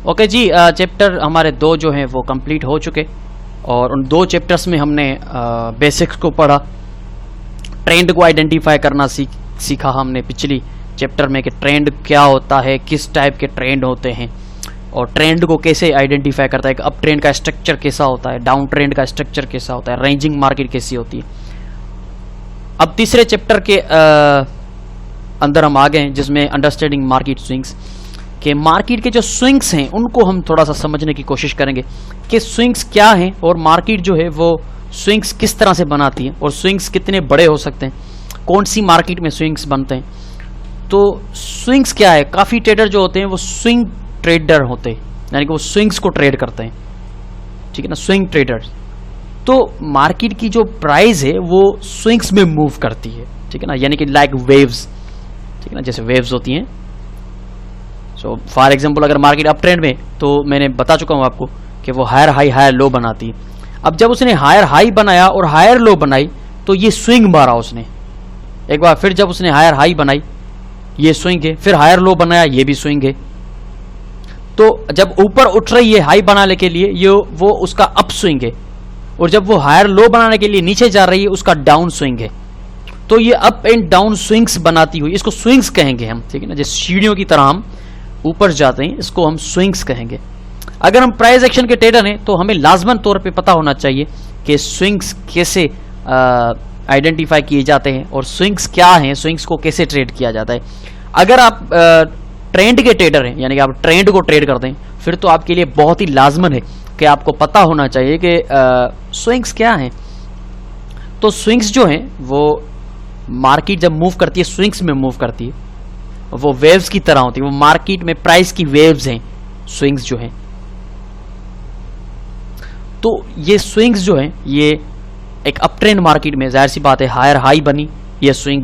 Okay जी, chapter हमारे 2 जो हैं वो कंप्लीट हो चुके और उन 2 चैप्टर्स में हमने बेसिक्स को पढ़ा, ट्रेंड को आइडेंटिफाई करना सीखा हमने पिछली चैप्टर में कि ट्रेंड क्या होता है, किस टाइप के ट्रेंड होते हैं और ट्रेंड को कैसे आइडेंटिफाई करता है, अप ट्रेंड का स्ट्रक्चर कैसा होता है, डाउन ट्रेंड का स्ट्रक्चर कैसा होता है, रेंजिंग मार्केट कैसी होती है। अब तीसरे चैप्टर के अंदर हम आ गए हैं जिसमें अंडरस्टैंडिंग मार्केट स्विंग्स के मार्केट के जो स्विंग्स हैं उनको हम थोड़ा सा समझने की कोशिश करेंगे कि स्विंग्स क्या हैं और मार्केट जो है वो स्विंग्स किस तरह से बनाती है और स्विंग्स कितने बड़े हो सकते हैं, कौन सी मार्केट में स्विंग्स बनते हैं। तो स्विंग्स क्या है, काफ़ी ट्रेडर जो होते हैं वो स्विंग ट्रेडर होते हैं, यानी कि वो स्विंग्स को ट्रेड करते हैं, ठीक है ना, स्विंग ट्रेडर्स। तो मार्केट की जो प्राइस है वो स्विंग्स में मूव करती है, ठीक है ना, यानी कि लाइक वेव्स, ठीक है ना, जैसे वेव्स होती हैं। सो फॉर एग्जांपल अगर मार्केट अप ट्रेंड में, तो मैंने बता चुका हूं आपको कि वो हायर हाई हायर लो बनाती है। अब जब उसने हायर हाई बनाया और हायर लो बनाई तो ये स्विंग मारा उसने एक बार, फिर जब उसने हायर हाई बनाई ये स्विंग है, फिर हायर लो बनाया ये भी स्विंग है। तो जब ऊपर उठ रही है हाई बनाने के लिए ये वो उसका अप स्विंग है और जब वो हायर लो बनाने के लिए नीचे जा रही है उसका डाउन स्विंग है। तो ये अप एंड डाउन स्विंग्स बनाती हुई, इसको स्विंग्स कहेंगे हम, ठीक है ना, जैसे सीढ़ियों की तरह हम ऊपर जाते हैं, इसको हम स्विंग्स कहेंगे। अगर हम प्राइस एक्शन के ट्रेडर हैं तो हमें लाजमन तौर पे पता होना चाहिए कि स्विंग्स कैसे आइडेंटिफाई किए जाते हैं और स्विंग्स क्या हैं, स्विंग्स को कैसे ट्रेड किया जाता है। अगर आप ट्रेंड के ट्रेडर हैं, यानी कि आप ट्रेंड को ट्रेड करते हैं, फिर तो आपके लिए बहुत ही लाजमन है कि आपको पता होना चाहिए कि स्विंग्स क्या हैं। तो स्विंग्स जो हैं वो मार्केट जब मूव करती है, स्विंग्स में मूव करती है, वो वेव्स की तरह होती है, वो मार्केट में प्राइस की वेव्स हैं स्विंग्स जो हैं। तो ये स्विंग्स जो हैं ये एक अप ट्रेंड मार्केट में जाहिर सी बात है, हायर हाई बनी ये स्विंग,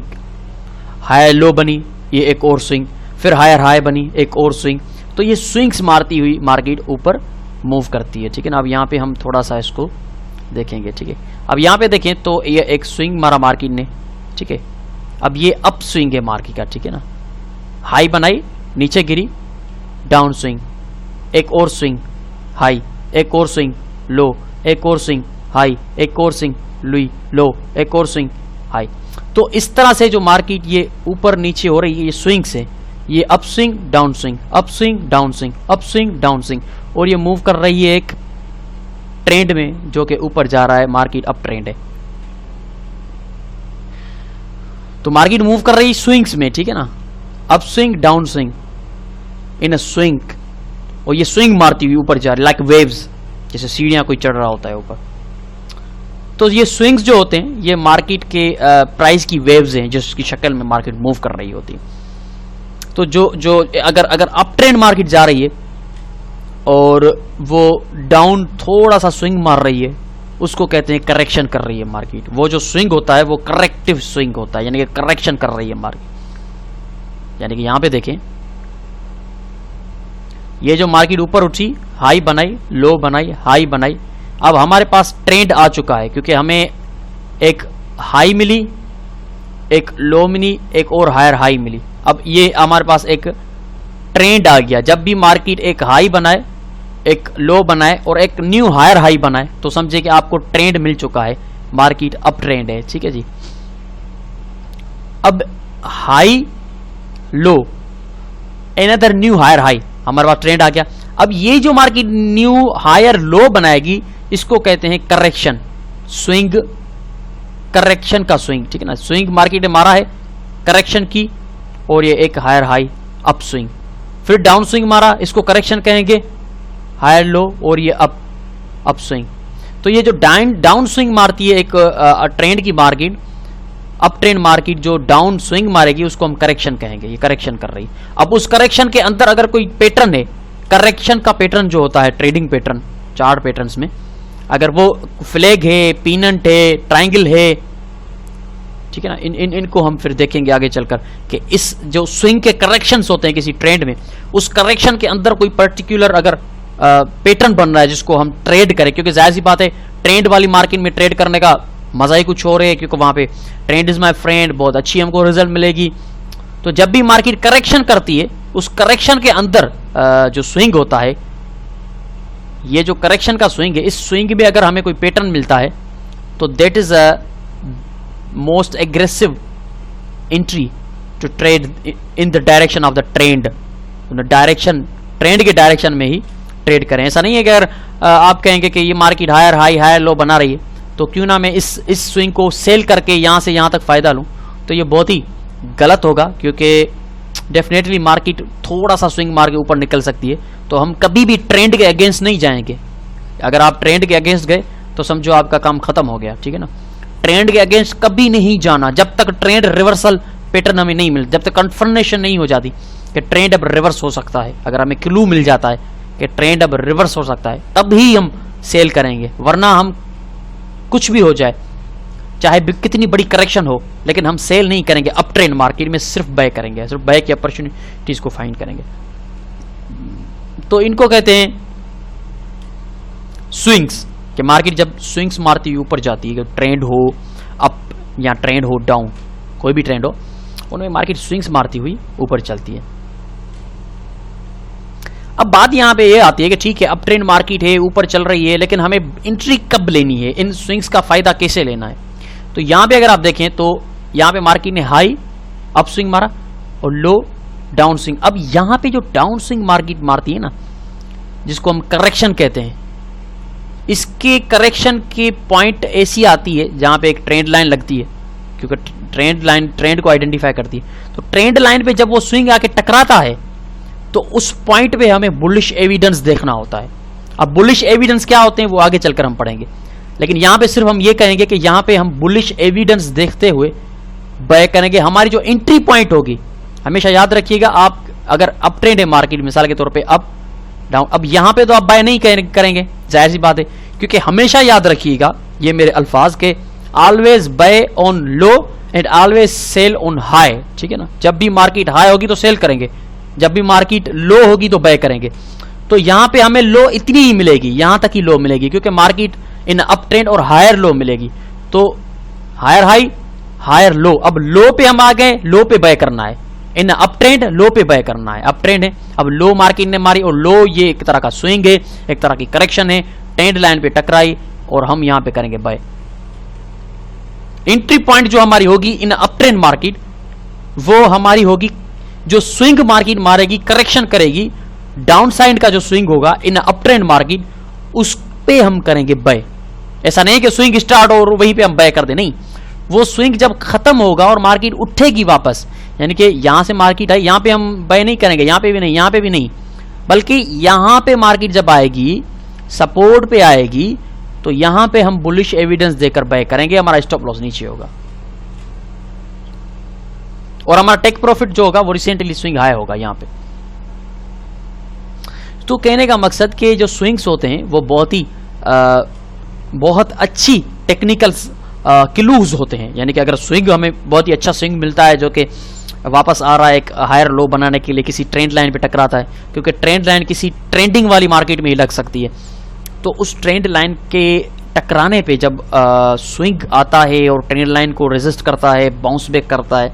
हायर लो बनी ये एक और स्विंग, फिर हायर हाई बनी एक और स्विंग। तो ये स्विंग्स मारती हुई मार्केट ऊपर मूव करती है, ठीक है ना। अब यहाँ पे हम थोड़ा सा इसको देखेंगे, ठीक है। अब यहाँ पे देखें तो ये एक स्विंग मारा मार्केट ने, ठीक है। अब ये अप स्विंग है मार्केट का, ठीक है ना, हाई बनाई नीचे गिरी, डाउन स्विंग, एक और स्विंग हाई, एक और स्विंग लो, एक और स्विंग हाई, एक और स्विंग लो, एक और स्विंग हाई। तो इस तरह से जो मार्केट ये ऊपर नीचे हो रही है ये स्विंग से, ये up swing down swing, up swing down swing, up swing down swing, और ये मूव कर रही है एक ट्रेंड में जो कि ऊपर जा रहा है, मार्केट अप ट्रेंड है। तो मार्केट मूव कर रही है स्विंग्स में, ठीक है ना, up swing down swing in a swing, और ये स्विंग मारती हुई ऊपर जा रही लाइक वेव्स, जैसे सीढ़ियां कोई चढ़ रहा होता है ऊपर। तो ये स्विंग्स जो होते हैं ये मार्केट के प्राइस की वेव्स हैं जिसकी शक्ल में मार्केट मूव कर रही होती है। तो जो अगर अप ट्रेंड मार्केट जा रही है और वो डाउन थोड़ा सा स्विंग मार रही है, उसको कहते हैं करेक्शन कर रही है मार्केट। वो जो स्विंग होता है वो करेक्टिव स्विंग होता है, यानी कि करेक्शन कर रही है मार्केट। यानी कि यहां पे देखें, ये जो मार्केट ऊपर उठी, हाई बनाई, लो बनाई, हाई बनाई, अब हमारे पास ट्रेंड आ चुका है क्योंकि हमें एक हाई मिली, एक लो मिली, एक और हायर हाई मिली। अब ये हमारे पास एक ट्रेंड आ गया। जब भी मार्केट एक हाई बनाए, एक लो बनाए और एक न्यू हायर हाई बनाए तो समझे कि आपको ट्रेंड मिल चुका है, मार्केट अप ट्रेंड है, ठीक है जी। अब high low, another new hire high, हमारे पास ट्रेंड आ गया। अब ये जो मार्केट न्यू हायर लो बनाएगी इसको कहते हैं करेक्शन स्विंग, करेक्शन का स्विंग, ठीक है ना। स्विंग मार्केट ने मारा है करेक्शन की, और ये एक हायर हाई अप स्विंग, फिर डाउन स्विंग मारा, इसको करेक्शन कहेंगे, हायर लो, और ये अप स्विंग। तो ये जो डाउन स्विंग मारती है एक ट्रेंड की मार्केट, अप ट्रेंड मार्केट जो डाउन स्विंग मारेगी उसको हम करेक्शन कहेंगे, ये करेक्शन कर रही। अब उस करेक्शन के अंदर अगर कोई पैटर्न है, करेक्शन का पैटर्न जो होता है ट्रेडिंग पैटर्न, चार्ट पैटर्न्स में, अगर वो फ्लैग है, पीनंट है, ट्रायंगल है, ठीक है ना, इनको हम फिर देखेंगे आगे चलकर कि इस जो स्विंग के करेक्शंस होते हैं किसी ट्रेंड में, उस करेक्शन के अंदर कोई पर्टिकुलर अगर पैटर्न बन रहा है जिसको हम ट्रेड करें, क्योंकि जाहिर सी बात है ट्रेंड वाली मार्केट में ट्रेड करने का मजा ही कुछ और है, क्योंकि वहां पे ट्रेंड इज माय फ्रेंड, बहुत अच्छी हमको रिजल्ट मिलेगी। तो जब भी मार्केट करेक्शन करती है, उस करेक्शन के अंदर जो स्विंग होता है ये जो करेक्शन का स्विंग है, इस स्विंग में अगर हमें कोई पैटर्न मिलता है तो that is a most aggressive entry to trade in the direction of the trend. Direction, trend के डायरेक्शन में ही ट्रेड करें। ऐसा नहीं है कि अगर आप कहेंगे कि ये market higher high higher low बना रही है तो क्यों ना मैं इस स्विंग को सेल करके यहां से यहां तक फायदा लूं, तो ये बहुत ही गलत होगा, क्योंकि डेफिनेटली मार्केट थोड़ा सा स्विंग मार के ऊपर निकल सकती है। तो हम कभी भी ट्रेंड के अगेंस्ट नहीं जाएंगे। अगर आप ट्रेंड के अगेंस्ट गए तो समझो आपका काम खत्म हो गया, ठीक है ना। ट्रेंड के अगेंस्ट कभी नहीं जाना जब तक ट्रेंड रिवर्सल पैटर्न हमें नहीं मिल, जब तक कंफर्मेशन नहीं हो जाती कि ट्रेंड अब रिवर्स हो सकता है। अगर हमें क्लू मिल जाता है कि ट्रेंड अब रिवर्स हो सकता है तब ही हम सेल करेंगे, वरना हम कुछ भी हो जाए, चाहे कितनी बड़ी करेक्शन हो, लेकिन हम सेल नहीं करेंगे। अप ट्रेंड मार्केट में सिर्फ बाय करेंगे, सिर्फ बाय की अपॉर्चुनिटीज को फाइंड करेंगे। तो इनको कहते हैं स्विंग्स, कि मार्केट जब स्विंग्स मारती हुई ऊपर जाती है, ट्रेंड हो अप या ट्रेंड हो डाउन, कोई भी ट्रेंड हो, उनमें मार्केट स्विंग्स मारती हुई ऊपर चलती है। अब बात यहां पे ये आती है कि ठीक है अप ट्रेंड मार्केट है, ऊपर चल रही है, लेकिन हमें एंट्री कब लेनी है, इन स्विंग्स का फायदा कैसे लेना है। तो यहां पे अगर आप देखें तो यहां पे मार्केट ने हाई अप स्विंग मारा और लो डाउन स्विंग। अब यहां पे जो डाउन स्विंग मार्केट मारती है ना, जिसको हम करेक्शन कहते हैं, इसके करेक्शन की पॉइंट ऐसी आती है जहां पे एक ट्रेंड लाइन लगती है, क्योंकि ट्रेंड लाइन ट्रेंड को आइडेंटिफाई करती है। तो ट्रेंड लाइन पे जब वो स्विंग आके टकराता है तो उस पॉइंट पे हमें बुलिश एविडेंस देखना होता है। अब बुलिश एविडेंस क्या होते हैं वो आगे चलकर हम पढ़ेंगे, लेकिन यहां पे सिर्फ हम ये कहेंगे कि यहां पे हम बुलिश एविडेंस देखते हुए बाय करेंगे। हमारी जो एंट्री पॉइंट होगी, हमेशा याद रखिएगा, आप अगर अप ट्रेंड है मार्केट, मिसाल के तौर पे अप डाउन, अब यहां पे तो आप बाय नहीं करेंगे, जाहिर सी बात है, क्योंकि हमेशा याद रखिएगा ये मेरे अल्फाज के, always buy on low and always sell on high, ठीक है ना। जब भी मार्केट हाई होगी तो सेल करेंगे, जब भी मार्केट लो होगी तो बाय करेंगे। तो यहां पे हमें लो इतनी ही मिलेगी, यहां तक ही लो मिलेगी, क्योंकि मार्केट इन अप ट्रेंड और हायर लो मिलेगी। तो हायर हाई हायर लो, अब लो पे हम आ गए, लो पे बाय करना है। इन अप ट्रेंड लो पे बाय करना है, अप ट्रेंड है, अब लो मार्केट ने मारी और लो ये एक तरह का स्विंग है, एक तरह की करेक्शन है, ट्रेंड लाइन पे टकराई और हम यहां पे करेंगे बाय। एंट्री पॉइंट जो हमारी होगी इन अप ट्रेंड मार्केट, वो हमारी होगी जो स्विंग मार्केट मारेगी, करेक्शन करेगी, डाउन साइड का जो स्विंग होगा इन अप ट्रेंड मार्केट, उस पे हम करेंगे बाय। ऐसा नहीं कि स्विंग स्टार्ट और वहीं पे हम बाय कर दे, नहीं, वो स्विंग जब खत्म होगा और मार्केट उठेगी वापस, यानी कि यहां से मार्केट आई, यहां पे हम बाय नहीं करेंगे, यहां पे भी नहीं, यहां पे भी नहीं, बल्कि यहां पे मार्केट जब आएगी, सपोर्ट पे आएगी, तो यहां पे हम बुलिश एविडेंस देकर बाय करेंगे, हमारा स्टॉप लॉस नीचे होगा और हमारा टेक प्रॉफिट जो होगा वो रिसेंटली स्विंग हाई होगा यहां पे। तो कहने का मकसद कि जो स्विंग्स होते हैं वो बहुत अच्छी टेक्निकल क्लूज होते हैं, यानी कि अगर स्विंग हमें बहुत ही अच्छा स्विंग मिलता है जो कि वापस आ रहा है एक हायर लो बनाने के लिए, किसी ट्रेंड लाइन पे टकराता है, क्योंकि ट्रेंड लाइन किसी ट्रेंडिंग वाली मार्केट में ही लग सकती है, तो उस ट्रेंड लाइन के टकराने पे जब स्विंग आता है और ट्रेंड लाइन को रेजिस्ट करता है, बाउंस बैक करता है,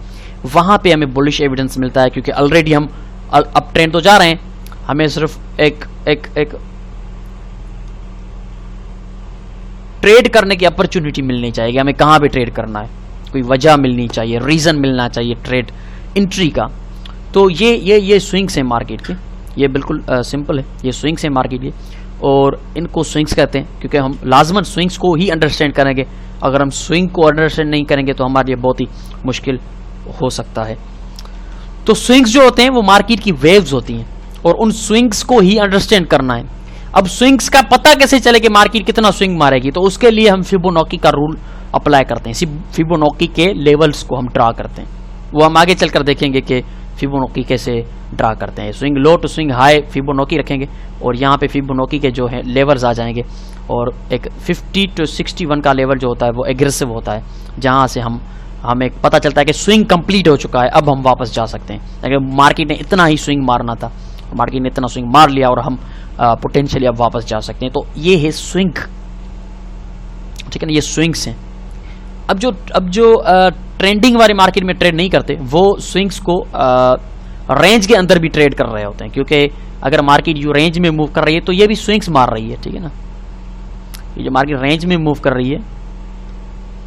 वहां पे हमें बुलिश एविडेंस मिलता है, क्योंकि ऑलरेडी हम अप ट्रेंड तो जा रहे हैं, हमें सिर्फ एक ट्रेड करने की अपॉर्चुनिटी मिलनी चाहिए, हमें कहां पे ट्रेड करना है, कोई वजह मिलनी चाहिए, रीजन मिलना चाहिए ट्रेड एंट्री का। तो ये स्विंग्स है मार्केट के, ये बिल्कुल सिंपल है, ये स्विंग्स है मार्केट के और इनको स्विंग्स कहते हैं, क्योंकि हम लाजमन स्विंग्स को ही अंडरस्टैंड करेंगे। अगर हम स्विंग को अंडरस्टैंड नहीं करेंगे तो हमारे लिए बहुत ही मुश्किल हो सकता है। तो स्विंग्स जो होते हैं वो मार्केट की वेव्स होती हैं और उन स्विंग्स को ही अंडरस्टैंड करना है। अब स्विंग्स का पता कैसे चले कि मार्केट कितना स्विंग मारेगी, तो उसके लिए हम फिबोनाची का रूल अप्लाई करते हैं, फिबोनाची के लेवल्स को हम ड्रा करते हैं, वो हम आगे चलकर देखेंगे कि फिबोनाची कैसे ड्रा करते हैं। Swing low to swing high Fibonacci रखेंगे और यहाँ पे फिबोनाची के जो है लेवल्स आ जाएंगे और एक 50 to 61 का लेवल जो होता है वो एग्रेसिव होता है, जहाँ से हमें पता चलता है कि स्विंग कंप्लीट हो चुका है, अब हम वापस जा सकते हैं। अगर मार्केट ने इतना ही स्विंग मारना था, मार्केट ने इतना स्विंग मार लिया और हम पोटेंशियली अब वापस जा सकते हैं। तो ये है स्विंग, ठीक है ना, ये स्विंग्स हैं। अब जो ट्रेंडिंग वाली मार्केट में ट्रेड नहीं करते वो स्विंग्स को रेंज के अंदर भी ट्रेड कर रहे होते हैं, क्योंकि अगर मार्केट यू रेंज में मूव कर रही है तो ये भी स्विंग्स मार रही है, ठीक है ना। ये जो मार्केट रेंज में मूव कर रही है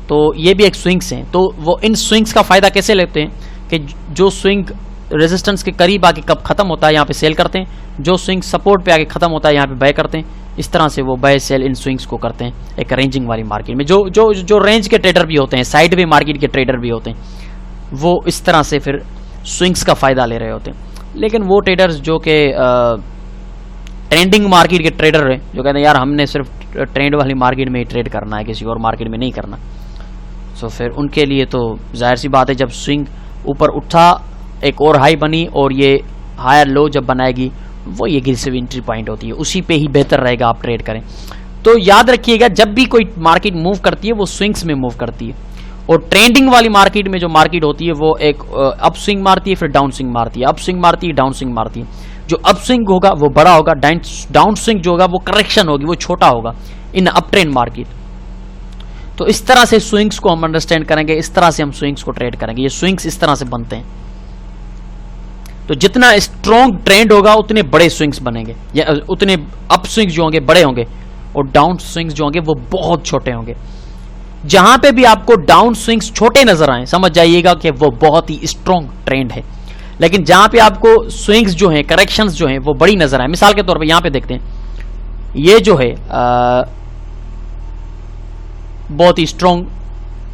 तो ये भी एक स्विंग्स हैं। तो वो इन स्विंग्स का फायदा कैसे लेते हैं कि जो स्विंग रेजिस्टेंस के करीब आके कब खत्म होता है यहाँ पे सेल करते हैं, जो स्विंग सपोर्ट पे आके खत्म होता है यहाँ पे बाय करते हैं। इस तरह से वो बाय सेल इन स्विंग्स को करते हैं एक रेंजिंग वाली मार्केट में। जो जो जो रेंज के ट्रेडर भी होते हैं, साइड वे मार्केट के ट्रेडर भी होते हैं, वो इस तरह से फिर स्विंग्स का फायदा ले रहे होते हैं। लेकिन वो ट्रेडर्स जो कि ट्रेंडिंग मार्केट के ट्रेडर हैं, जो कहते हैं यार हमने सिर्फ ट्रेंड वाली मार्केट में ही ट्रेड करना है, किसी और मार्केट में नहीं करना, सो फिर उनके लिए तो जाहिर सी बात है जब स्विंग ऊपर उठा, एक और हाई बनी और ये हायर लो जब बनाएगी वो ये एग्रेसिव एंट्री पॉइंट होती है, उसी पे ही बेहतर रहेगा आप ट्रेड करें। तो याद रखिएगा जब भी कोई मार्केट मूव करती है वो स्विंग्स में मूव करती है, और ट्रेंडिंग वाली मार्केट में जो मार्केट होती है वो एक अप स्विंग मारती है, फिर डाउन स्विंग मारती है, अप स्विंग मारती है, डाउन स्विंग मारती है। जो अप स्विंग होगा वो बड़ा होगा, डाउन स्विंग जो होगा वो करेक्शन होगी, वो छोटा होगा इन अप ट्रेंड मार्केट। तो इस तरह से स्विंग्स को हम अंडरस्टैंड करेंगे, इस तरह से हम स्विंग्स को ट्रेड करेंगे। ये स्विंग्स इस तरह से बनते हैं। तो जितना स्ट्रॉन्ग ट्रेंड होगा उतने बड़े स्विंग्स बनेंगे, या उतने अप स्विंग्स जो होंगे बड़े होंगे और डाउन स्विंग्स जो होंगे वो बहुत छोटे होंगे। जहां पे भी आपको डाउन स्विंग्स छोटे नजर आए समझ जाइएगा कि वो बहुत ही स्ट्रॉन्ग ट्रेंड है। लेकिन जहां पे आपको स्विंग्स जो हैं, करेक्शंस जो हैं वो बड़ी नजर आए, मिसाल के तौर पे यहां पे देखते हैं, ये जो है बहुत ही स्ट्रॉन्ग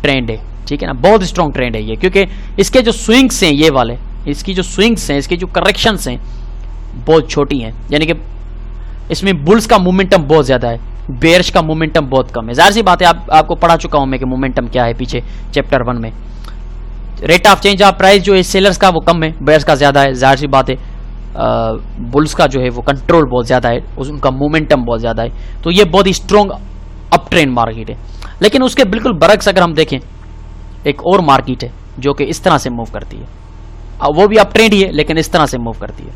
ट्रेंड है, ठीक है ना, बहुत स्ट्रॉन्ग ट्रेंड है ये, क्योंकि इसके जो स्विंग्स हैं ये वाले, इसकी जो स्विंग्स हैं, इसकी जो करेक्शंस हैं बहुत छोटी हैं, यानी कि इसमें बुल्स का मोमेंटम बहुत ज्यादा है, बेयर्स का मोमेंटम बहुत कम है। जाहिर सी बात है आपको पढ़ा चुका हूं मैं कि मोमेंटम क्या है पीछे चैप्टर 1 में। Rate of change of price जो है सेलर्स का वो कम है, बेयर्स का ज्यादा है। जाहिर सी बात है बुल्स का जो है वो कंट्रोल बहुत ज्यादा है, उनका मोमेंटम बहुत ज्यादा है। तो ये बहुत ही स्ट्रॉन्ग अप ट्रेंड मार्केट है। लेकिन उसके बिल्कुल बरक्स अगर हम देखें, एक और मार्केट है जो कि इस तरह से मूव करती है, वो भी अप ट्रेंड ही है लेकिन इस तरह से मूव करती है।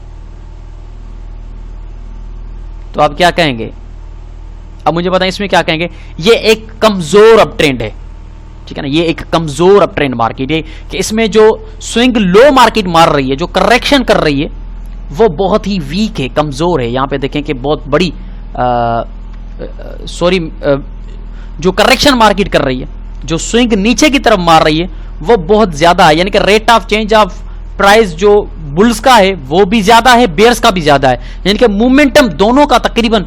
तो आप क्या कहेंगे, अब मुझे बताएं इसमें क्या कहेंगे। ये एक कमजोर अप ट्रेंड है, ठीक है ना, ये एक कमजोर अप ट्रेंड मार्केट है कि इसमें जो स्विंग लो मार्केट मार रही है, जो करेक्शन कर रही है वो बहुत ही वीक है, कमजोर है। यहां पे देखें कि बहुत बड़ी जो करेक्शन मार्केट कर रही है, जो स्विंग नीचे की तरफ मार रही है वो बहुत ज्यादा है, यानी कि rate of change of price जो बुल्स का है वो भी ज्यादा है, बेयर्स का भी ज्यादा है, यानी कि मोमेंटम दोनों का तकरीबन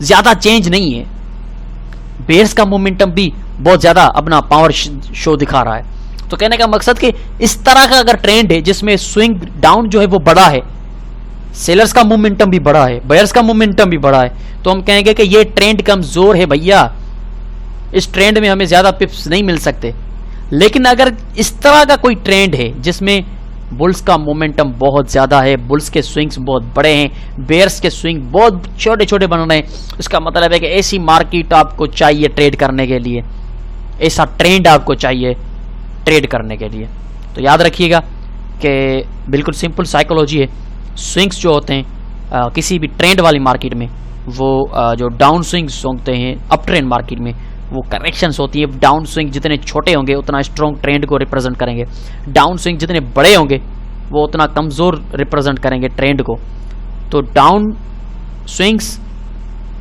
ज्यादा चेंज नहीं है। बेयर्स का मोमेंटम भी बहुत ज्यादा अपना पावर शो दिखा रहा है। तो कहने का मकसद कि इस तरह का अगर ट्रेंड है जिसमें स्विंग डाउन जो है वो बड़ा है, सेलर्स का मोमेंटम भी बड़ा है, बायर्स का मोमेंटम भी बड़ा है, तो हम कहेंगे कि ये ट्रेंड कमजोर है भैया, इस ट्रेंड में हमें ज्यादा पिप्स नहीं मिल सकते। लेकिन अगर इस तरह का कोई ट्रेंड है जिसमें बुल्स का मोमेंटम बहुत ज्यादा है, बुल्स के स्विंग्स बहुत बड़े हैं, बेयर्स के स्विंग बहुत छोटे छोटे बन रहे हैं, उसका मतलब है कि ऐसी मार्केट आपको चाहिए ट्रेड करने के लिए, ऐसा ट्रेंड आपको चाहिए ट्रेड करने के लिए। तो याद रखिएगा कि बिल्कुल सिंपल साइकोलॉजी है। स्विंग्स जो होते हैं किसी भी ट्रेंड वाली मार्केट में, वो जो डाउन स्विंग्स होते हैं अप ट्रेंड मार्केट में वो करेक्शंस होती है। डाउन स्विंग जितने छोटे होंगे उतना स्ट्रॉन्ग ट्रेंड को रिप्रेजेंट करेंगे, डाउन स्विंग जितने बड़े होंगे वो उतना कमजोर रिप्रेजेंट करेंगे ट्रेंड को। तो डाउन स्विंग्स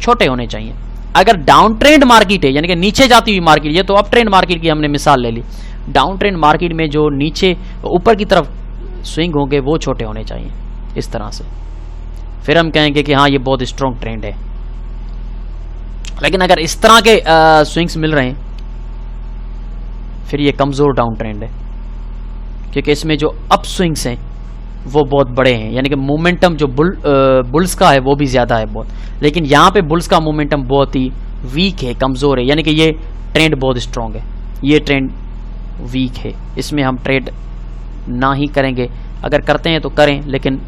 छोटे होने चाहिए। अगर डाउन ट्रेंड मार्केट है यानी कि नीचे जाती हुई मार्केट, ये तो अप ट्रेंड मार्केट की हमने मिसाल ले ली, डाउन ट्रेंड मार्केट में जो नीचे ऊपर की तरफ स्विंग होंगे वो छोटे होने चाहिए इस तरह से, फिर हम कहेंगे कि हाँ ये बहुत स्ट्रॉन्ग ट्रेंड है। लेकिन अगर इस तरह के स्विंग्स मिल रहे हैं फिर ये कमजोर डाउन ट्रेंड है, क्योंकि इसमें जो अप स्विंग्स हैं वो बहुत बड़े हैं, यानी कि मोमेंटम जो बुल्स का है वो भी ज्यादा है बहुत, लेकिन यहाँ पे बुल्स का मोमेंटम बहुत ही वीक है, कमजोर है, यानी कि ये ट्रेंड बहुत स्ट्रॉन्ग है, ये ट्रेंड वीक है, इसमें हम ट्रेड ना ही करेंगे। अगर करते हैं तो करें, लेकिन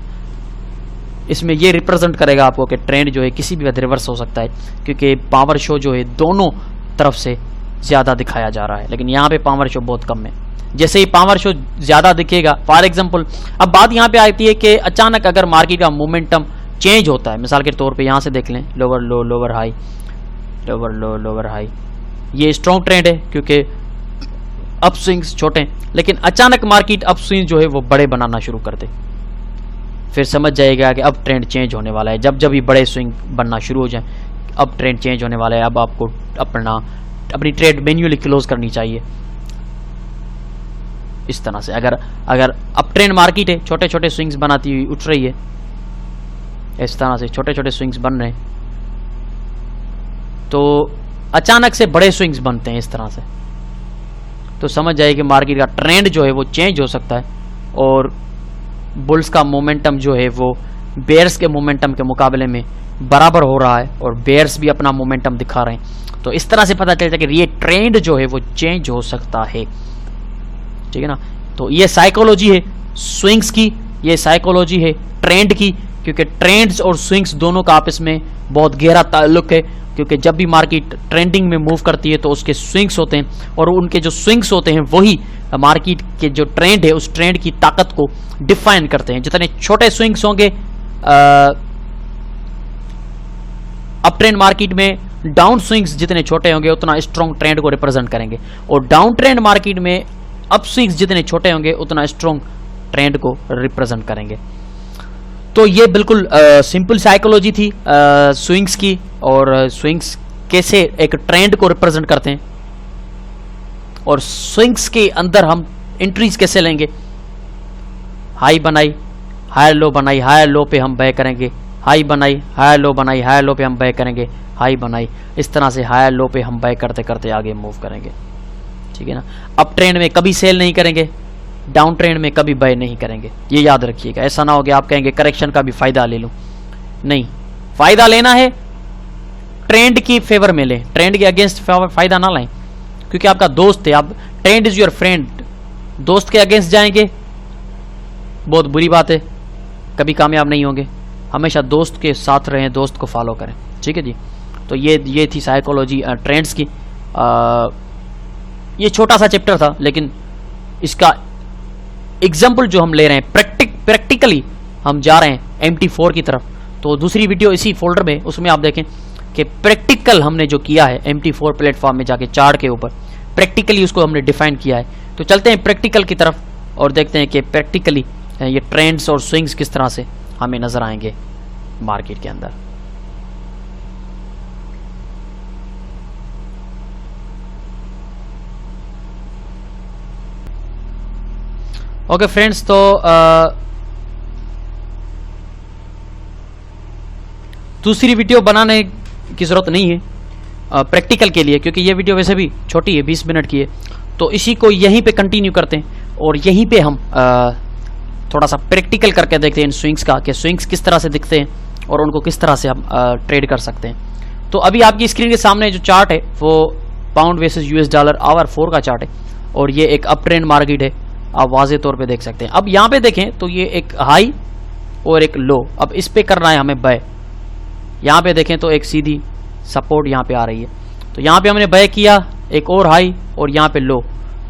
इसमें ये रिप्रेजेंट करेगा आपको कि ट्रेंड जो है किसी भी वक्त रिवर्स हो सकता है, क्योंकि पावर शो जो है दोनों तरफ से ज्यादा दिखाया जा रहा है, लेकिन यहाँ पे पावर शो बहुत कम है। जैसे ही पावर शो ज्यादा दिखेगा, फॉर एग्जांपल अब बात यहाँ पे आती है कि अचानक अगर मार्केट का मोमेंटम चेंज होता है, मिसाल के तौर पे यहाँ से देख लें, लोअर लो लोअर हाई, लोअर लो लोअर हाई, ये स्ट्रॉन्ग ट्रेंड है क्योंकि अप स्विंग्स छोटे हैं, लेकिन अचानक मार्केट अप स्विंग जो है वो बड़े बनाना शुरू कर दे, फिर समझ जाएगा कि अब ट्रेंड चेंज होने वाला है। जब जब भी बड़े स्विंग बनना शुरू हो जाए, अब ट्रेंड चेंज होने वाला है, अब आपको अपनी ट्रेड मैन्युअली क्लोज करनी चाहिए। इस तरह से अगर अब ट्रेंड मार्केट है, छोटे छोटे स्विंग्स बनाती हुई उठ रही है, इस तरह से छोटे छोटे स्विंग्स बन रहे हैं, तो अचानक से बड़े स्विंग्स बनते हैं इस तरह से, तो समझ जाइए कि मार्केट का ट्रेंड जो है वो चेंज हो सकता है और बुल्स का मोमेंटम जो है वो बेयर्स के मोमेंटम के मुकाबले में बराबर हो रहा है और बेयर्स भी अपना मोमेंटम दिखा रहे हैं। तो इस तरह से पता चलता है कि ये ट्रेंड जो है वो चेंज हो सकता है, ठीक है ना। तो ये साइकोलॉजी है स्विंग्स की, ये साइकोलॉजी है ट्रेंड की, क्योंकि ट्रेंड्स और स्विंग्स दोनों का आपस में बहुत गहरा ताल्लुक है, क्योंकि जब भी मार्केट ट्रेंडिंग में मूव करती है तो उसके स्विंग्स होते हैं और उनके जो स्विंग्स होते हैं वही मार्केट के जो ट्रेंड है उस ट्रेंड की ताकत को डिफाइन करते हैं। जितने छोटे स्विंग्स होंगे अप ट्रेंड मार्केट में, डाउन स्विंग्स जितने छोटे होंगे उतना स्ट्रॉन्ग ट्रेंड को रिप्रेजेंट करेंगे, और डाउन ट्रेंड मार्केट में अप स्विंग्स जितने छोटे होंगे उतना स्ट्रॉन्ग ट्रेंड को रिप्रेजेंट करेंगे। तो ये बिल्कुल सिंपल साइकोलॉजी थी स्विंग्स की, और स्विंग्स कैसे एक ट्रेंड को रिप्रेजेंट करते हैं और स्विंग्स के अंदर हम एंट्रीज कैसे लेंगे। हाई बनाई, हायर लो बनाई, हायर लो पे हम बाय करेंगे, हाई बनाई, हायर लो बनाई, हायर लो पे हम बाय करेंगे, हाई बनाई, इस तरह से हायर लो पे हम बाय करते करते आगे मूव करेंगे, ठीक है ना। अप ट्रेंड में कभी सेल नहीं करेंगे, डाउन ट्रेंड में कभी बाय नहीं करेंगे, ये याद रखिएगा। ऐसा ना हो कि आप कहेंगे करेक्शन का भी फायदा ले लूं, नहीं, फायदा लेना है ट्रेंड की फेवर में लें, ट्रेंड के अगेंस्ट फायदा ना लाएं, क्योंकि आपका दोस्त है, आप ट्रेंड इज योर फ्रेंड, दोस्त के अगेंस्ट जाएंगे बहुत बुरी बात है, कभी कामयाब नहीं होंगे। हमेशा दोस्त के साथ रहें, दोस्त को फॉलो करें, ठीक है जी। तो ये थी साइकोलॉजी ट्रेंड्स की। ये छोटा सा चैप्टर था, लेकिन इसका एग्जाम्पल जो हम ले रहे हैं प्रैक्टिकली हम जा रहे हैं MT4 की तरफ। तो दूसरी वीडियो इसी फोल्डर में, उसमें आप देखें कि प्रैक्टिकल हमने जो किया है MT4 प्लेटफॉर्म में जाके चार्ट के ऊपर प्रैक्टिकली उसको हमने डिफाइन किया है। तो चलते हैं प्रैक्टिकल की तरफ और देखते हैं कि प्रैक्टिकली ये ट्रेंड्स और स्विंग्स किस तरह से हमें नजर आएंगे मार्केट के अंदर। ओके फ्रेंड्स, तो दूसरी वीडियो बनाने की ज़रूरत नहीं है प्रैक्टिकल के लिए, क्योंकि ये वीडियो वैसे भी छोटी है, 20 मिनट की है। तो इसी को यहीं पे कंटिन्यू करते हैं और यहीं पे हम थोड़ा सा प्रैक्टिकल करके देखते हैं इन स्विंग्स का, कि स्विंग्स किस तरह से दिखते हैं और उनको किस तरह से हम ट्रेड कर सकते हैं। तो अभी आपकी स्क्रीन के सामने जो चार्ट है वो pound versus US dollar hour 4 का चार्ट है, और ये एक अप ट्रेंड मार्केट है, आप वाज़े तौर पे देख सकते हैं। अब यहाँ पे देखें तो ये एक हाई और एक लो, अब इस पे करना है हमें बाय। यहाँ पे देखें तो एक सीधी सपोर्ट यहाँ पे आ रही है, तो यहाँ पे हमने बाय किया, एक और हाई और यहाँ पे लो,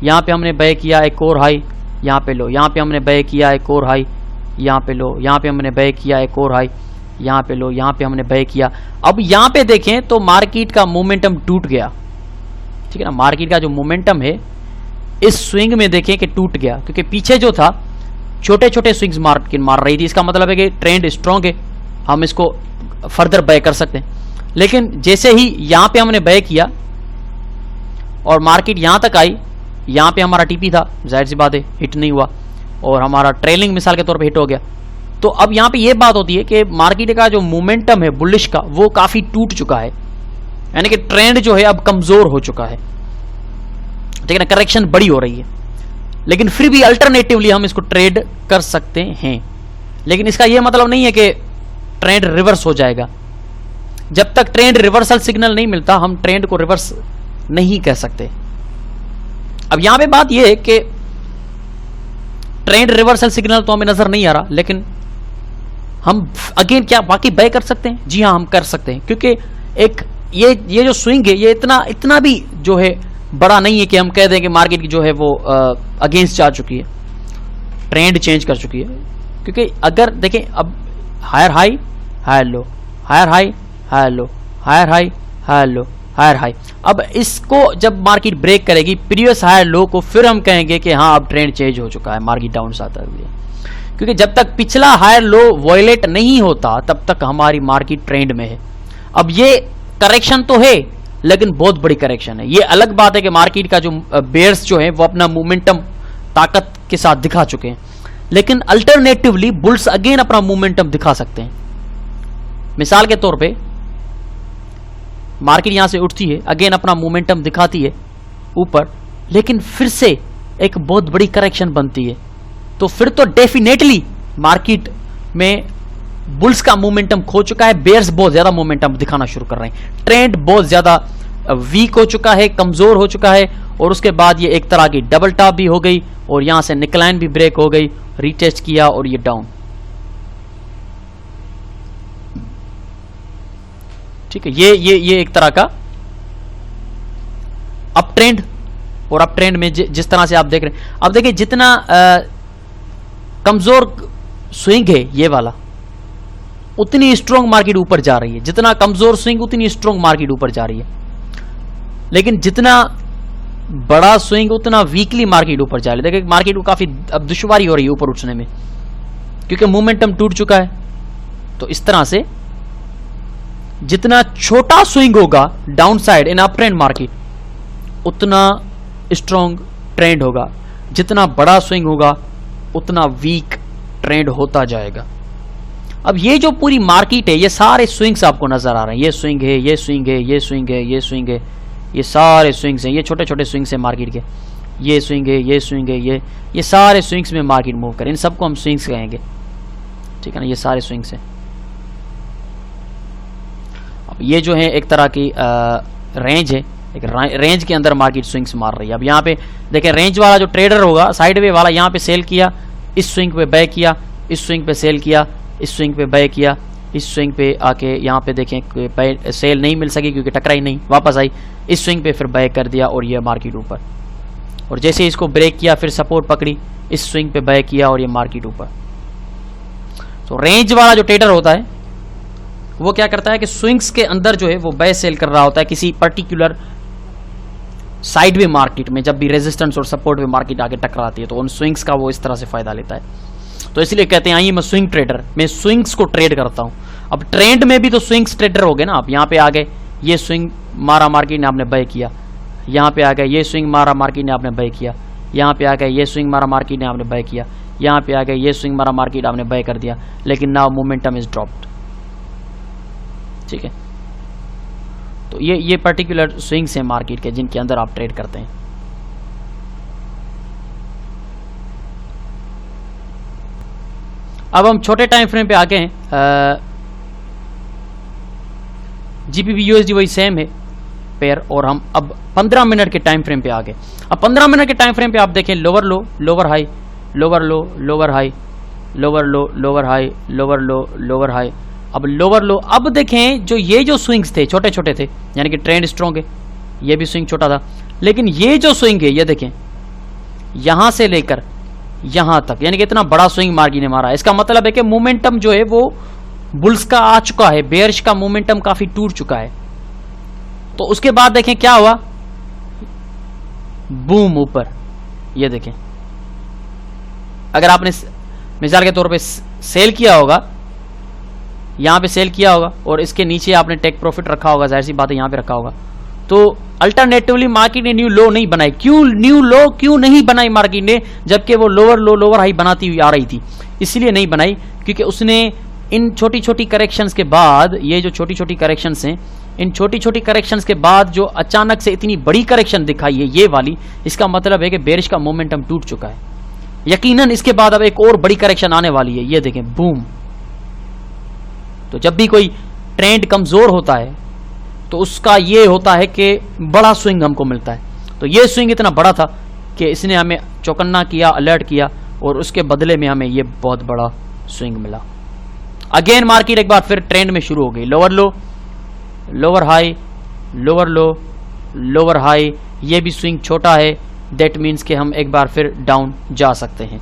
यहाँ पे हमने बाय किया, एक और हाई, यहाँ पे लो, यहाँ पे हमने बाय किया, एक और हाई, यहाँ पे लो, यहाँ पे हमने बाय किया, एक और हाई, यहाँ पे लो, यहाँ पे हमने बाय किया। अब यहाँ पे देखें तो मार्केट का मोमेंटम टूट गया, ठीक है ना। मार्केट का जो मोमेंटम है इस स्विंग में देखें कि टूट गया, क्योंकि पीछे जो था छोटे छोटे स्विंग्स मार्केट मार रही थी। इसका मतलब है कि ट्रेंड स्ट्रॉन्ग है, हम इसको फर्दर बाय कर सकते हैं। लेकिन जैसे ही यहाँ पे हमने बाय किया और मार्केट यहाँ तक आई, यहाँ पे हमारा टीपी था, जाहिर सी बात है हिट नहीं हुआ और हमारा ट्रेलिंग मिसाल के तौर पे हिट हो गया। तो अब यहाँ पे ये बात होती है कि मार्केट का जो मोमेंटम है बुलिश का वो काफी टूट चुका है, यानी कि ट्रेंड जो है अब कमजोर हो चुका है, ठीक है ना। करेक्शन बड़ी हो रही है, लेकिन फिर भी अल्टरनेटिवली हम इसको ट्रेड कर सकते हैं। लेकिन इसका यह मतलब नहीं है कि ट्रेंड रिवर्स हो जाएगा। जब तक ट्रेंड रिवर्सल सिग्नल नहीं मिलता हम ट्रेंड को रिवर्स नहीं कह सकते। अब यहां पे बात यह है कि ट्रेंड रिवर्सल सिग्नल तो हमें नजर नहीं आ रहा, लेकिन हम अगेन क्या बाकी बाय कर सकते हैं? जी हां, हम कर सकते हैं, क्योंकि एक ये जो स्विंग है ये इतना भी जो है बड़ा नहीं है कि हम कह दें कि मार्केट की जो है वो अगेंस्ट जा चुकी है, ट्रेंड चेंज कर चुकी है। क्योंकि अगर देखें अब higher high, higher low, higher high, higher low, higher high, higher low, higher high, अब इसको जब मार्केट ब्रेक करेगी प्रीवियस हायर लो को, फिर हम कहेंगे कि हाँ अब ट्रेंड चेंज हो चुका है, मार्केट डाउन आता है। क्योंकि जब तक पिछला हायर लो वॉयलेट नहीं होता तब तक हमारी मार्केट ट्रेंड में है। अब ये करेक्शन तो है लेकिन बहुत बड़ी करेक्शन है। ये अलग बात है कि मार्केट का जो बेयर्स जो है वो अपना मोमेंटम ताकत के साथ दिखा चुके हैं, लेकिन अल्टरनेटिवली बुल्स अगेन अपना मोमेंटम दिखा सकते हैं। मिसाल के तौर पे मार्केट यहां से उठती है, अगेन अपना मोमेंटम दिखाती है ऊपर, लेकिन फिर से एक बहुत बड़ी करेक्शन बनती है, तो फिर तो डेफिनेटली मार्केट में बुल्स का मोमेंटम खो चुका है, बेयर्स बहुत ज्यादा मोमेंटम दिखाना शुरू कर रहे हैं, ट्रेंड बहुत ज्यादा वीक हो चुका है, कमजोर हो चुका है, और उसके बाद ये एक तरह की डबल टॉप भी हो गई और यहां से निकलाइन भी ब्रेक हो गई, रीटेस्ट किया और ये डाउन। ठीक है, ये एक तरह का अप ट्रेंड, और अप ट्रेंड में जिस तरह से आप देख रहे हैं, अब देखिए जितना कमजोर स्विंग है ये वाला, उतनी स्ट्रॉन्ग मार्केट ऊपर जा रही है, जितना कमजोर स्विंग उतनी स्ट्रॉन्ग मार्केट ऊपर जा रही है, लेकिन जितना बड़ा स्विंग उतना वीकली मार्केट ऊपर जा रही है। देखिए मार्केट को काफी अब दुश्वारी हो रही है ऊपर उठने में, क्योंकि मोमेंटम टूट चुका है। तो इस तरह से जितना छोटा स्विंग होगा down side in up trend market उतना स्ट्रॉन्ग ट्रेंड होगा, जितना बड़ा स्विंग होगा उतना वीक ट्रेंड होता जाएगा। अब ये जो पूरी मार्केट है ये सारे स्विंग्स आपको नजर आ रहे हैं, ये स्विंग है, ये स्विंग है, ये स्विंग है, ये स्विंग है, ये सारे स्विंग्स हैं, ये छोटे छोटे स्विंग्स हैं मार्केट के, ये स्विंग है, ये स्विंग है, ये सारे स्विंग्स में मार्केट मूव करें, इन सबको हम स्विंग्स कहेंगे। ठीक है ना, ये सारे स्विंग्स हैं। अब ये जो है एक तरह की रेंज है, एक रेंज के अंदर मार्केट स्विंग्स मार रही है। अब यहाँ पे देखें रेंज वाला जो ट्रेडर होगा साइडवे वाला यहाँ पे सेल किया, इस स्विंग पे बाय किया, इस स्विंग पे सेल किया, इस स्विंग पे बाय किया, इस स्विंग पे आके यहाँ पे देखें सेल नहीं मिल सकी क्योंकि टकराई नहीं, वापस आई, इस स्विंग पे फिर बाय कर दिया और ये मार्केट ऊपर, और जैसे इसको ब्रेक किया फिर सपोर्ट पकड़ी, इस स्विंग पे बाय किया और ये मार्केट ऊपर। तो रेंज वाला जो ट्रेडर होता है वो क्या करता है कि स्विंग्स के अंदर जो है वो बाय सेल कर रहा होता है किसी पर्टिकुलर साइडवे मार्केट में, जब भी रेजिस्टेंस और सपोर्ट वे मार्केट आके टकराती है तो उन स्विंग्स का वो इस तरह से फायदा लेता है। तो इसलिए कहते हैं आइए मैं स्विंग ट्रेडर, मैं स्विंग्स को ट्रेड करता हूं। अब ट्रेंड में भी तो स्विंग्स ट्रेडर हो गए ना, आप यहाँ पे आ गए, ये स्विंग मारा मार्केट ने आपने बाय किया, यहाँ पे आ गए ये स्विंग मारा मार्केट ने आपने बाय किया, यहाँ पे आ गए ये स्विंग मारा मार्केट ने आपने बाय किया, यहाँ पे आ गए ये स्विंग मारा मार्केट आपने बाय कर दिया, लेकिन नाउ मोमेंटम इज ड्रॉप्ड। ठीक है, तो ये पर्टिकुलर स्विंग्स हैं मार्केट के जिनके अंदर आप ट्रेड करते हैं। अब हम छोटे टाइम फ्रेम पे आ गए हैं, जीपीबी यूएसडी वही सेम है पेयर, और हम अब 15 मिनट के टाइम फ्रेम पे आ गए। अब 15 मिनट के टाइम फ्रेम पे आप देखें लोअर लो, लोअर हाई, लोअर लो, लोअर हाई, लोअर लो, लोअर हाई, लोअर लो, लोअर हाई। अब लोअर लो, अब देखें ये जो स्विंग्स थे छोटे छोटे थे, यानी कि ट्रेंड स्ट्रॉन्ग है, ये भी स्विंग छोटा था, लेकिन ये जो स्विंग है ये देखें यहां से लेकर यहां तक, यानी कि इतना बड़ा स्विंग मार्केट ने मारा। इसका मतलब है कि मोमेंटम जो है वो बुल्स का आ चुका है, बेयरिश का मोमेंटम काफी टूट चुका है। तो उसके बाद देखें क्या हुआ, बूम ऊपर, ये देखें अगर आपने मिसाल के तौर पे सेल किया होगा, यहां पे सेल किया होगा और इसके नीचे आपने टेक प्रॉफिट रखा होगा, जाहिर सी बात है यहां पे रखा होगा, तो अल्टरनेटिवली मार्केट ने न्यू लो नहीं बनाई। क्यों न्यू लो क्यों नहीं बनाई मार्केट ने, जबकि वो लोअर लो लोअर हाई बनाती हुई आ रही थी? इसलिए नहीं बनाई क्योंकि उसने इन छोटी छोटी करेक्शंस के बाद, ये जो छोटी छोटी करेक्शंस हैं, इन छोटी छोटी करेक्शंस के बाद जो अचानक से इतनी बड़ी करेक्शन दिखाई है ये वाली, इसका मतलब है कि बेरिश का मोमेंटम टूट चुका है। यकीनन इसके बाद अब एक और बड़ी करेक्शन आने वाली है, ये देखें बूम। तो जब भी कोई ट्रेंड कमजोर होता है तो उसका ये होता है कि बड़ा स्विंग हमको मिलता है। तो ये स्विंग इतना बड़ा था कि इसने हमें चौकन्ना किया, अलर्ट किया, और उसके बदले में हमें ये बहुत बड़ा स्विंग मिला। अगेन मार्केट एक बार फिर ट्रेंड में शुरू हो गई, लोअर लो, लोअर हाई, लोअर लो, लोअर हाई। ये भी स्विंग छोटा है, दैट मीन्स कि हम एक बार फिर डाउन जा सकते हैं।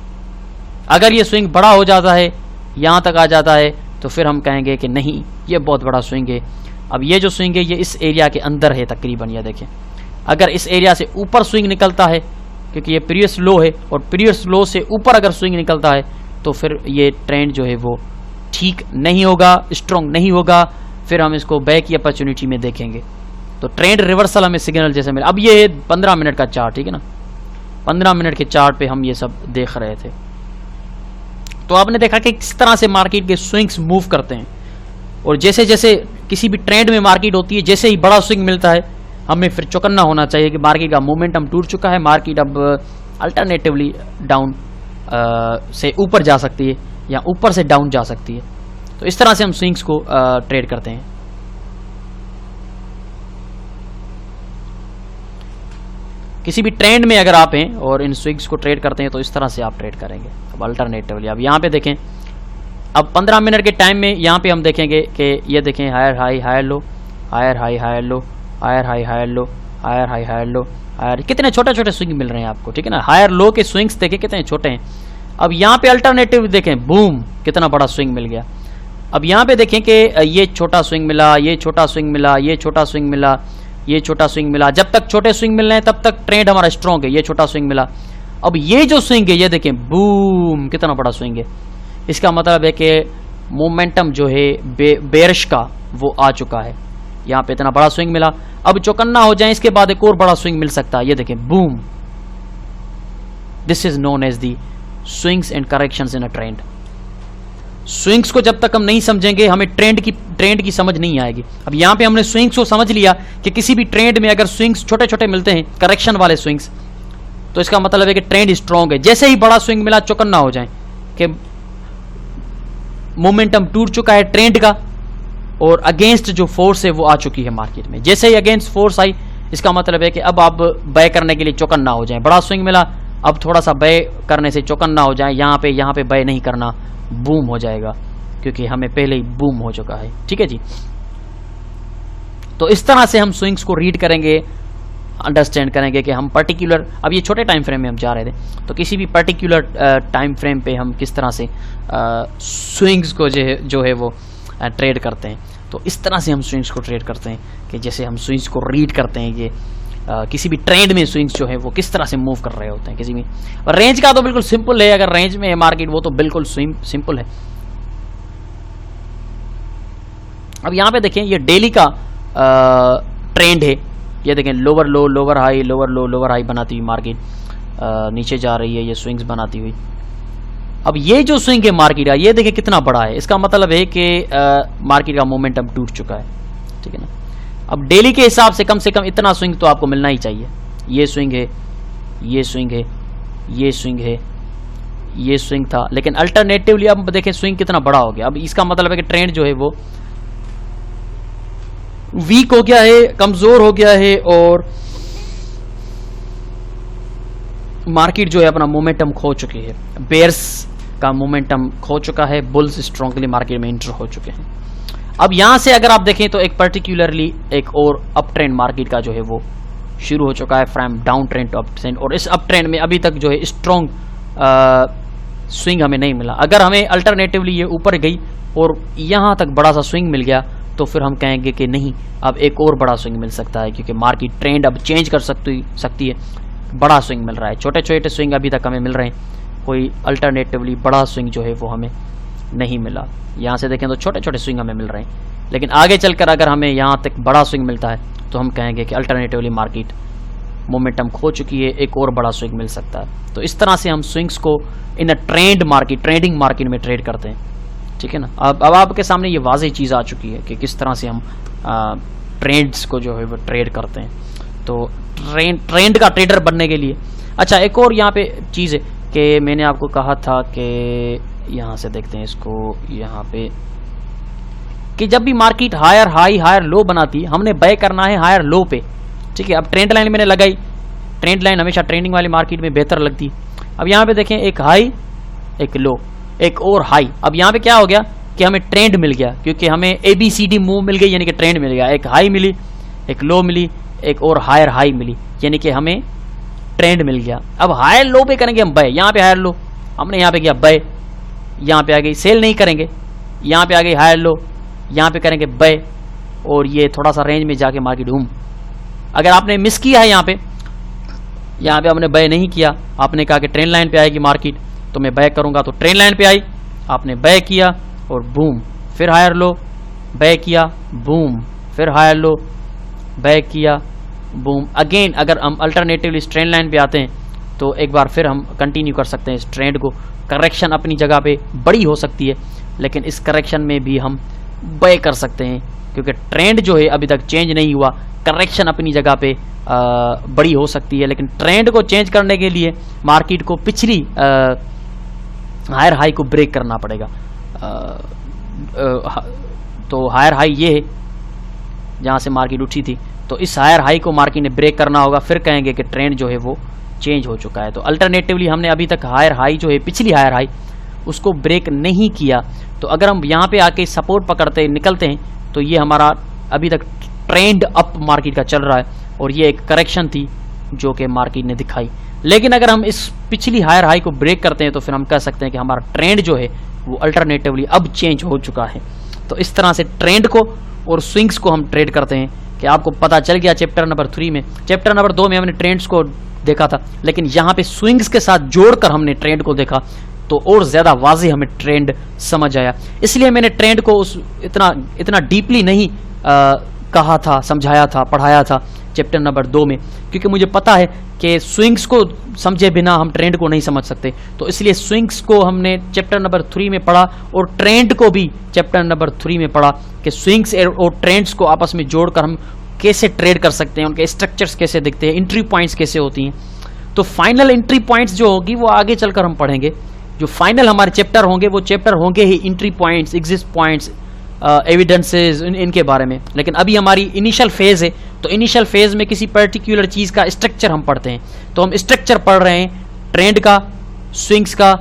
अगर ये स्विंग बड़ा हो जाता है, यहां तक आ जाता है, तो फिर हम कहेंगे कि नहीं ये बहुत बड़ा स्विंग है। अब ये जो स्विंग है ये इस एरिया के अंदर है तकरीबन, ये देखें अगर इस एरिया से ऊपर स्विंग निकलता है, क्योंकि ये प्रीवियस लो है और प्रीवियस लो से ऊपर अगर स्विंग निकलता है तो फिर ये ट्रेंड जो है वो ठीक नहीं होगा, स्ट्रॉन्ग नहीं होगा, फिर हम इसको बैक की अपॉर्चुनिटी में देखेंगे। तो ट्रेंड रिवर्सल हमें सिग्नल जैसे मिला। अब ये 15 मिनट का चार्ट, ठीक है ना, 15 मिनट के चार्ट पे हम ये सब देख रहे थे। तो आपने देखा कि किस तरह से मार्केट के स्विंग्स मूव करते हैं, और जैसे जैसे किसी भी ट्रेंड में मार्केट होती है, जैसे ही बड़ा स्विंग मिलता है हमें फिर चौकन्ना होना चाहिए कि मार्केट का मोमेंटम टूट चुका है, मार्केट अब अल्टरनेटिवली डाउन से ऊपर जा सकती है या ऊपर से डाउन जा सकती है। तो इस तरह से हम स्विंग्स को ट्रेड करते हैं। किसी भी ट्रेंड में अगर आप हैं और इन स्विंग्स को ट्रेड करते हैं तो इस तरह से आप ट्रेड करेंगे। अब अल्टरनेटिवली अब यहाँ पे देखें, अब 15 मिनट के टाइम में यहाँ पे हम देखेंगे कि ये देखें higher high higher low, higher high higher low, higher high higher low, higher high higher low, higher, कितने छोटे छोटे स्विंग मिल रहे हैं आपको, ठीक है ना। हायर लो के स्विंग्स देखें कितने छोटे हैं। अब यहाँ पे अल्टरनेटिव देखें, बूम, कितना बड़ा स्विंग मिल गया। अब यहाँ पे देखें कि ये छोटा स्विंग मिला, ये छोटा स्विंग मिला, ये छोटा स्विंग मिला, ये छोटा स्विंग मिला। जब तक छोटे स्विंग मिल रहे हैं तब तक ट्रेंड हमारा स्ट्रॉन्ग है। ये छोटा स्विंग मिला, अब ये जो स्विंग है ये देखें, बूम, कितना बड़ा स्विंग है। इसका मतलब है कि मोमेंटम जो है बेरिश का वो आ चुका है। यहाँ पे इतना बड़ा स्विंग मिला, अब चौकन्ना हो जाए इसके बाद एक और बड़ा स्विंग मिल सकता है। ये देखें, boom, this is known as the swings and corrections in a trend. Swings को जब तक हम नहीं समझेंगे हमें ट्रेंड की समझ नहीं आएगी। अब यहाँ पे हमने स्विंग्स को समझ लिया कि किसी भी ट्रेंड में अगर स्विंग्स छोटे छोटे मिलते हैं, करेक्शन वाले स्विंग्स, तो इसका मतलब है कि ट्रेंड स्ट्रॉन्ग है। जैसे ही बड़ा स्विंग मिला चौकन्ना हो जाए कि मोमेंटम टूट चुका है ट्रेंड का, और अगेंस्ट जो फोर्स है वो आ चुकी है मार्केट में। जैसे ही अगेंस्ट फोर्स आई इसका मतलब है कि अब आप बाय करने के लिए चौकन्ना हो जाए। बड़ा स्विंग मिला, अब थोड़ा सा बाय करने से चौकन्ना हो जाए। यहाँ पे बाय नहीं करना, बूम हो जाएगा, क्योंकि हमें पहले ही बूम हो चुका है। ठीक है जी। तो इस तरह से हम स्विंग्स को रीड करेंगे, अंडरस्टैंड करेंगे कि हम पर्टिकुलर, अब ये छोटे टाइम फ्रेम में हम जा रहे थे, तो किसी भी पर्टिकुलर टाइम फ्रेम पे हम किस तरह से स्विंग्स को जो है वो ट्रेड करते हैं। तो इस तरह से हम स्विंग्स को ट्रेड करते हैं कि जैसे हम स्विंग्स को रीड करते हैं कि किसी भी ट्रेंड में स्विंग्स जो है वो किस तरह से मूव कर रहे होते हैं। किसी भी रेंज का तो बिल्कुल सिंपल है, अगर रेंज में है मार्केट वो तो बिल्कुल सिंपल है। अब यहाँ पे देखें, ये डेली का ट्रेंड है। ये देखें, लोअर लो, लोअर हाई, लोअर लो, लोअर हाई बनाती हुई मार्केट नीचे जा रही है, ये स्विंग्स बनाती हुई। अब ये जो स्विंग है मार्केट का, ये देखें कितना बड़ा है। इसका मतलब है कि मार्केट का मोमेंटम टूट चुका है, ठीक है ना। अब डेली के हिसाब से कम इतना स्विंग तो आपको मिलना ही चाहिए। ये स्विंग है, ये स्विंग है, ये स्विंग है, ये स्विंग था, लेकिन अल्टरनेटिवली अब देखें स्विंग कितना बड़ा हो गया। अब इसका मतलब है कि ट्रेंड जो है वो वीक हो गया है, कमजोर हो गया है, और मार्केट जो है अपना मोमेंटम खो चुकी है। बेयर्स का मोमेंटम खो चुका है, बुल्स स्ट्रांगली मार्केट में एंटर हो चुके हैं। अब यहां से अगर आप देखें तो एक पर्टिकुलरली एक और अप ट्रेंड मार्केट का जो है वो शुरू हो चुका है, from down trend to up trend. और इस अप ट्रेंड में अभी तक जो है स्ट्रॉन्ग स्विंग हमें नहीं मिला। अगर हमें अल्टरनेटिवली ये ऊपर गई और यहां तक बड़ा सा स्विंग मिल गया तो फिर हम कहेंगे कि नहीं, अब एक और बड़ा स्विंग मिल सकता है, क्योंकि मार्केट ट्रेंड अब चेंज कर सकती है। बड़ा स्विंग मिल रहा है, छोटे छोटे स्विंग अभी तक हमें मिल रहे हैं, कोई अल्टरनेटिवली बड़ा स्विंग जो है वो हमें नहीं मिला। यहाँ से देखें तो छोटे छोटे स्विंग हमें मिल रहे हैं, लेकिन आगे चलकर अगर हमें यहाँ तक बड़ा स्विंग मिलता है तो हम कहेंगे कि अल्टरनेटिवली मार्केट मोमेंटम खो चुकी है, एक और बड़ा स्विंग मिल सकता है। तो इस तरह से हम स्विंग्स को इन अ ट्रेडिंग मार्केट में ट्रेड करते हैं, ठीक है ना। अब आपके सामने ये वाज़ेह चीज़ आ चुकी है कि किस तरह से हम ट्रेड्स को जो है वो ट्रेड करते हैं। तो ट्रेंड का ट्रेडर बनने के लिए, अच्छा एक और यहाँ पे चीज़ है कि मैंने आपको कहा था कि यहाँ से देखते हैं इसको, यहाँ पे कि जब भी market higher high higher low बनाती है हमने बाय करना है हायर लो पे, ठीक है। अब ट्रेंड लाइन मैंने लगाई, ट्रेंड लाइन हमेशा ट्रेंडिंग वाली मार्केट में बेहतर लगती है। अब यहाँ पे देखें, एक हाई, एक लो, एक और हाई। अब यहाँ पे क्या हो गया कि हमें ट्रेंड मिल गया, क्योंकि हमें ABCD मूव मिल गई, यानी कि ट्रेंड मिल गया। एक हाई मिली, एक लो मिली, एक और हायर हाई मिली, यानी कि हमें ट्रेंड मिल गया। अब हायर लो पे करेंगे हम बाय, यहाँ पे हायर लो, हमने यहाँ पे किया बाय, यहाँ पे आ गई, सेल नहीं करेंगे, यहाँ पे आ गई हायर लो, यहाँ पे करेंगे बाय, और ये थोड़ा सा रेंज में जाके मार्केट घूम। अगर आपने मिस किया है यहाँ पे हमने बाय नहीं किया, आपने कहा कि ट्रेंड लाइन पे आएगी मार्केट, तो मैं बैक करूँगा तो ट्रेंड लाइन पे आई, आपने बैक किया और बूम, फिर हायर लो, बैक किया, बूम, फिर हायर लो, बैक किया, बूम। अगेन अगर हम अल्टरनेटिवली इस ट्रेंड लाइन पे आते हैं तो एक बार फिर हम कंटिन्यू कर सकते हैं इस ट्रेंड को। करेक्शन अपनी जगह पे बड़ी हो सकती है, लेकिन इस करेक्शन में भी हम बाय कर सकते हैं, क्योंकि ट्रेंड जो है अभी तक चेंज नहीं हुआ। करेक्शन अपनी जगह पे बड़ी हो सकती है, लेकिन ट्रेंड को चेंज करने के लिए मार्केट को पिछली हायर हाई को ब्रेक करना पड़ेगा। तो हायर हाई ये है जहाँ से मार्केट उठी थी, तो इस हायर हाई को मार्केट ने ब्रेक करना होगा, फिर कहेंगे कि ट्रेंड जो है वो चेंज हो चुका है। तो अल्टरनेटिवली हमने अभी तक हायर हाई जो है पिछली हायर हाई उसको ब्रेक नहीं किया, तो अगर हम यहाँ पे आके सपोर्ट पकड़ते निकलते हैं तो ये हमारा अभी तक ट्रेंड अप मार्केट का चल रहा है, और ये एक करेक्शन थी जो कि मार्केट ने दिखाई। लेकिन अगर हम इस पिछली हायर हाई को ब्रेक करते हैं तो फिर हम कह सकते हैं कि हमारा ट्रेंड जो है वो अल्टरनेटिवली अब चेंज हो चुका है। तो इस तरह से ट्रेंड को और स्विंग्स को हम ट्रेड करते हैं कि आपको पता चल गया चैप्टर नंबर 3 में। चैप्टर नंबर 2 में हमने ट्रेंड्स को देखा था, लेकिन यहाँ पे स्विंग्स के साथ जोड़कर हमने ट्रेंड को देखा तो और ज्यादा वाज़ेह हमें ट्रेंड समझ आया। इसलिए मैंने ट्रेंड को इतना डीपली नहीं कहा था, समझाया था, पढ़ाया था चैप्टर नंबर 2 में, क्योंकि मुझे पता है कि स्विंग्स को समझे बिना हम ट्रेंड को नहीं समझ सकते। तो इसलिए स्विंग्स को हमने चैप्टर नंबर 3 में पढ़ा और ट्रेंड को भी चैप्टर नंबर 3 में पढ़ा कि स्विंग्स और ट्रेंड्स को आपस में जोड़कर हम कैसे ट्रेड कर सकते हैं, उनके स्ट्रक्चर्स कैसे दिखते हैं, एंट्री पॉइंट्स कैसे होती हैं। तो फाइनल एंट्री पॉइंट्स जो होगी वो आगे चलकर हम पढ़ेंगे। जो फाइनल हमारे चैप्टर होंगे वो चैप्टर होंगे ही entry points, exit points, evidences, इनके बारे में। लेकिन अभी हमारी इनिशियल फेज है, तो इनिशियल फेज में किसी पर्टिकुलर चीज का स्ट्रक्चर हम पढ़ते हैं। तो हम स्ट्रक्चर पढ़ रहे हैं ट्रेंड का, स्विंग्स का,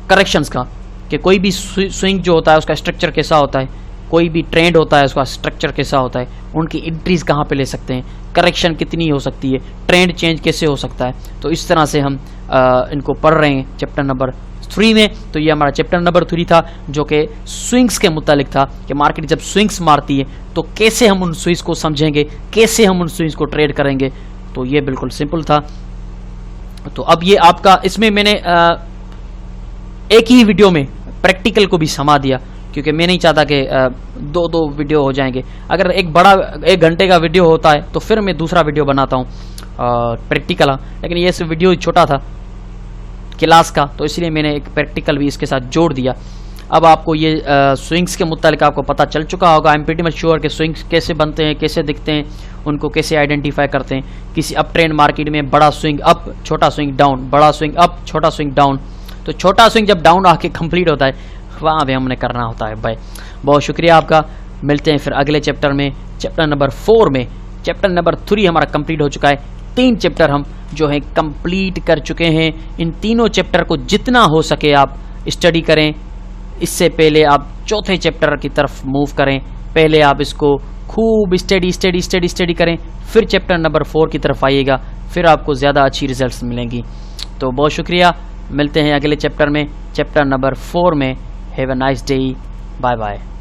करेक्शंस का, कि कोई भी स्विंग जो होता है उसका स्ट्रक्चर कैसा होता है, कोई भी ट्रेंड होता है उसका स्ट्रक्चर कैसा होता है, उनकी एंट्रीज कहाँ पे ले सकते हैं, करेक्शन कितनी हो सकती है, ट्रेंड चेंज कैसे हो सकता है। तो इस तरह से हम इनको पढ़ रहे हैं चैप्टर नंबर 3 में। तो ये हमारा चैप्टर नंबर 3 था जो कि स्विंग्स के मुतालिक था कि मार्केट जब स्विंग्स मारती है तो कैसे हम उन स्विंग्स को समझेंगे, कैसे हम उन स्विंग्स को ट्रेड करेंगे। तो ये बिल्कुल सिंपल था। तो अब ये आपका, इसमें मैंने एक ही वीडियो में प्रैक्टिकल को भी समा दिया, क्योंकि मैं नहीं चाहता कि दो वीडियो हो जाएंगे। अगर एक बड़ा 1 घंटे का वीडियो होता है तो फिर मैं दूसरा वीडियो बनाता हूँ प्रैक्टिकल, लेकिन ये वीडियो छोटा था क्लास का, तो इसलिए मैंने एक प्रैक्टिकल भी इसके साथ जोड़ दिया। अब आपको ये स्विंग्स के मुतालिक आपको पता चल चुका होगा। I am pretty much sure कि स्विंग्स कैसे बनते हैं, कैसे दिखते हैं, उनको कैसे आइडेंटिफाई करते हैं। किसी अप ट्रेंड मार्केट में बड़ा स्विंग अप, छोटा स्विंग डाउन, बड़ा स्विंग अप, छोटा स्विंग डाउन। तो छोटा स्विंग जब डाउन आके कंप्लीट होता है वहाँ भी हमने करना होता है। भाई बहुत शुक्रिया आपका। मिलते हैं फिर अगले चैप्टर में, चैप्टर नंबर 4 में। चैप्टर नंबर 3 हमारा कंप्लीट हो चुका है। 3 चैप्टर हम जो है कंप्लीट कर चुके हैं। इन तीनों चैप्टर को जितना हो सके आप स्टडी करें। इससे पहले आप चौथे चैप्टर की तरफ मूव करें। पहले आप इसको खूब स्टडी करें, फिर चैप्टर नंबर 4 की तरफ आइएगा, फिर आपको ज़्यादा अच्छी रिजल्ट्स मिलेंगी। तो बहुत शुक्रिया। मिलते हैं अगले चैप्टर में, चैप्टर नंबर 4 में। Have a nice day. Bye bye.